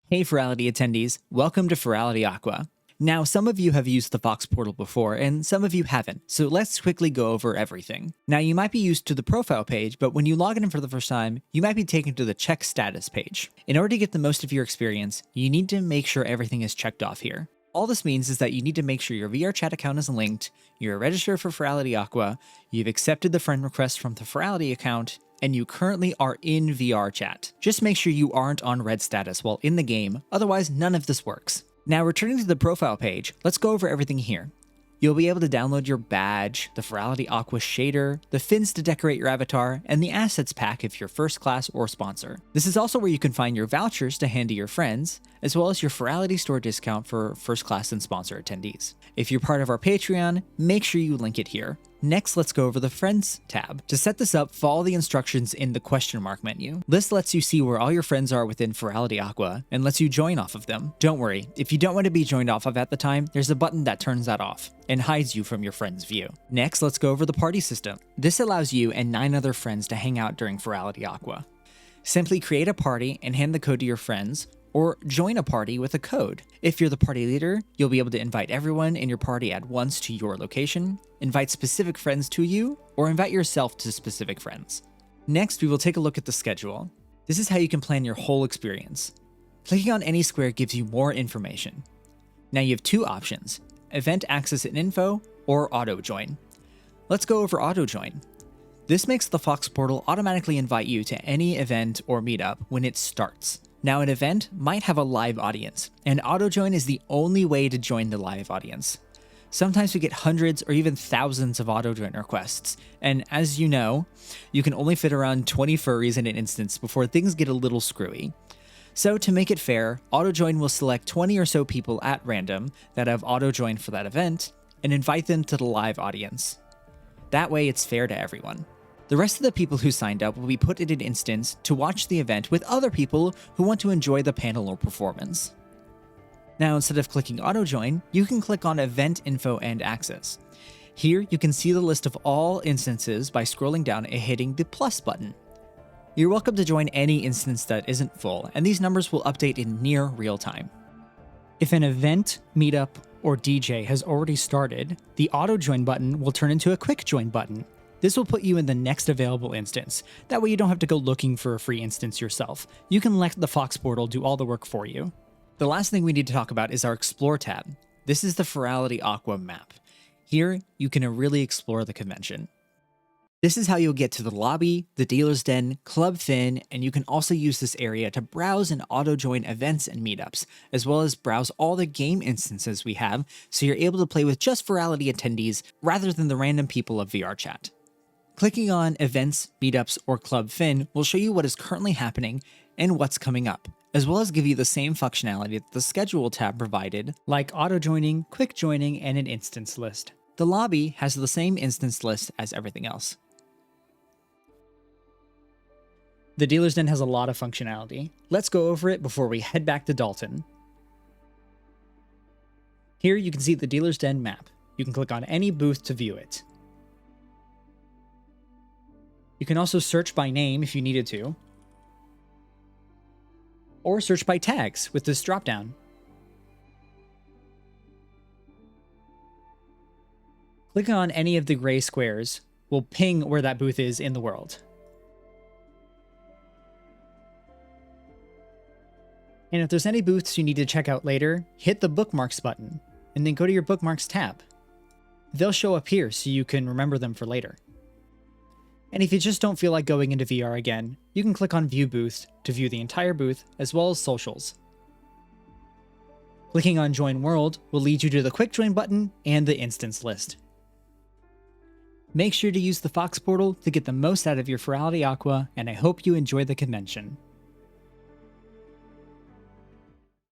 Hey Furality attendees, welcome to Furality Aqua. Now, some of you have used the F.O.X portal before, and some of you haven't, so let's quickly go over everything. Now, you might be used to the profile page, but when you log in for the first time, you might be taken to the check status page. In order to get the most of your experience, you need to make sure everything is checked off here. All this means is that you need to make sure your VR chat account is linked, you're registered for Furality Aqua, you've accepted the friend request from the Furality account, and you currently are in VR chat. Just make sure you aren't on red status while in the game, otherwise none of this works. Now returning to the profile page, let's go over everything here. You'll be able to download your badge, the Furality Aqua shader, the fins to decorate your avatar, and the assets pack if you're first class or sponsor. This is also where you can find your vouchers to hand to your friends, as well as your Furality store discount for first class and sponsor attendees. If you're part of our Patreon, make sure you link it here. Next, let's go over the Friends tab. To set this up, follow the instructions in the question mark menu. This lets you see where all your friends are within Furality Aqua and lets you join off of them. Don't worry, if you don't want to be joined off of at the time, there's a button that turns that off and hides you from your friends' view. Next, let's go over the party system. This allows you and 9 other friends to hang out during Furality Aqua. Simply create a party and hand the code to your friends, or join a party with a code. If you're the party leader, you'll be able to invite everyone in your party at once to your location, invite specific friends to you, or invite yourself to specific friends. Next, we will take a look at the schedule. This is how you can plan your whole experience. Clicking on any square gives you more information. Now you have 2 options, event access and info, or auto join. Let's go over auto join. This makes the F.O.X portal automatically invite you to any event or meetup when it starts. Now, an event might have a live audience, and auto-join is the only way to join the live audience. Sometimes we get hundreds or even thousands of auto-join requests, and as you know, you can only fit around 20 furries in an instance before things get a little screwy. So to make it fair, auto-join will select 20 or so people at random that have auto-joined for that event, and invite them to the live audience. That way it's fair to everyone. The rest of the people who signed up will be put in an instance to watch the event with other people who want to enjoy the panel or performance. Now, instead of clicking auto join, you can click on event info and access. Here you can see the list of all instances by scrolling down and hitting the plus button. You're welcome to join any instance that isn't full, and these numbers will update in near real time. If an event, meetup, or DJ has already started, the auto join button will turn into a quick join button. This will put you in the next available instance. That way you don't have to go looking for a free instance yourself. You can let the F.O.X portal do all the work for you. The last thing we need to talk about is our Explore tab. This is the Furality Aqua map. Here, you can really explore the convention. This is how you'll get to the lobby, the dealer's den, Club Fin, and you can also use this area to browse and auto-join events and meetups, as well as browse all the game instances we have, so you're able to play with just Furality attendees rather than the random people of VR chat. Clicking on Events, Meetups, or Club Fin will show you what is currently happening and what's coming up, as well as give you the same functionality that the Schedule tab provided, like auto-joining, quick joining, and an instance list. The lobby has the same instance list as everything else. The Dealer's Den has a lot of functionality. Let's go over it before we head back to Dalton. Here you can see the Dealer's Den map. You can click on any booth to view it. You can also search by name if you needed to, or search by tags with this dropdown. Clicking on any of the gray squares will ping where that booth is in the world. And if there's any booths you need to check out later, hit the bookmarks button, and then go to your bookmarks tab. They'll show up here so you can remember them for later. And if you just don't feel like going into VR again, you can click on View Booth to view the entire booth, as well as socials. Clicking on Join World will lead you to the Quick Join button and the instance list. Make sure to use the F.O.X portal to get the most out of your Furality Aqua, and I hope you enjoy the convention.